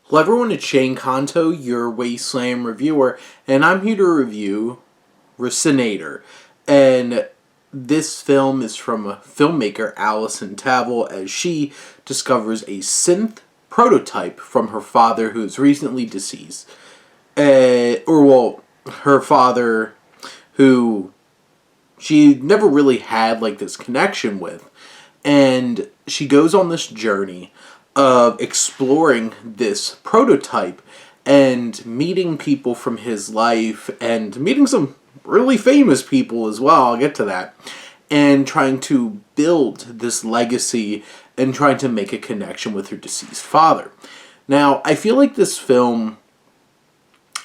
Hello everyone, it's Shane Kanto, your Wasteland reviewer, and I'm here to review Resynator. And this film is from a filmmaker, Alison Tavel, as she discovers a synth prototype from her father who is recently deceased. Her father who she never really had like this connection with. And she goes on this journey of exploring this prototype and meeting people from his life and meeting some really famous people as well. I'll get to that. And trying to build this legacy and trying to make a connection with her deceased father. Now, I feel like this film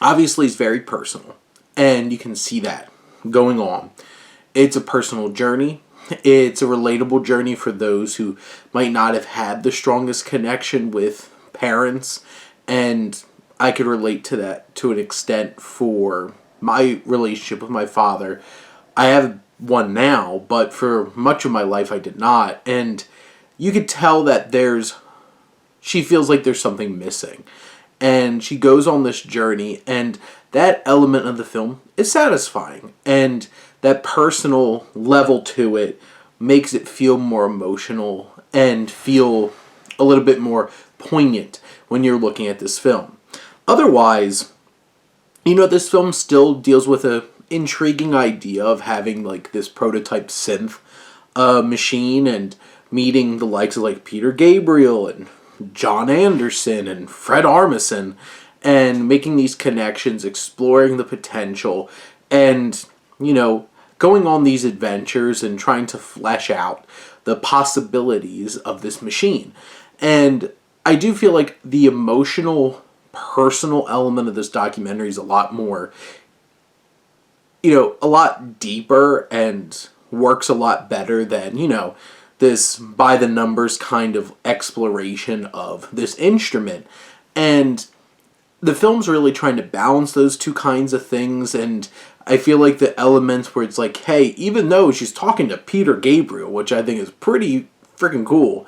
obviously is very personal, and you can see that going on. It's a personal journey. It's a relatable journey for those who might not have had the strongest connection with parents, and I could relate to that to an extent for my relationship with my father. I have one now, but for much of my life I did not, and you could tell that she feels like there's something missing. And she goes on this journey, and that element of the film is satisfying. And that personal level to it makes it feel more emotional and feel a little bit more poignant when you're looking at this film. Otherwise, this film still deals with a intriguing idea of having like this prototype synth machine and meeting the likes of like Peter Gabriel and John Anderson and Fred Armisen, and making these connections, exploring the potential, and, going on these adventures and trying to flesh out the possibilities of this machine. And I do feel like the emotional, personal element of this documentary is a lot more, a lot deeper and works a lot better than, this by the numbers kind of exploration of this instrument. And the film's really trying to balance those two kinds of things, and I feel like the elements where it's like, hey, even though she's talking to Peter Gabriel, which I think is pretty freaking cool,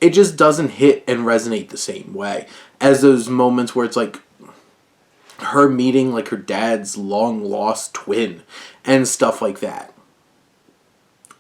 it just doesn't hit and resonate the same way as those moments where it's like her meeting like her dad's long lost twin and stuff like that.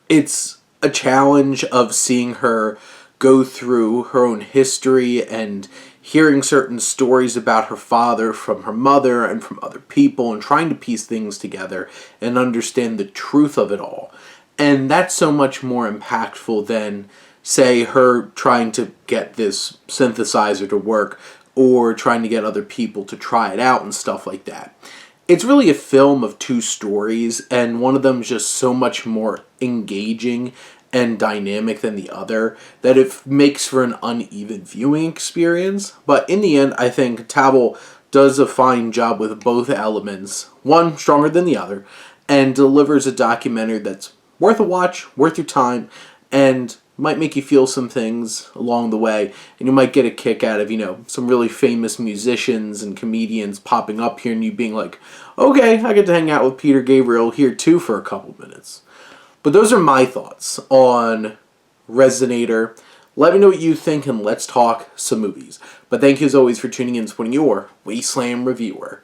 It's a challenge of seeing her go through her own history and hearing certain stories about her father from her mother and from other people, and trying to piece things together and understand the truth of it all. And that's so much more impactful than, say, her trying to get this synthesizer to work or trying to get other people to try it out and stuff like that. It's really a film of two stories, and one of them is just so much more engaging and dynamic than the other that it makes for an uneven viewing experience. But in the end, I think Tavel does a fine job with both elements, one stronger than the other, and delivers a documentary that's worth a watch, worth your time, and might make you feel some things along the way, and you might get a kick out of, some really famous musicians and comedians popping up here and you being like, okay, I get to hang out with Peter Gabriel here too for a couple minutes. But those are my thoughts on Resynator. Let me know what you think, and let's talk some movies. But thank you as always for tuning in and supporting your Wasteland reviewer.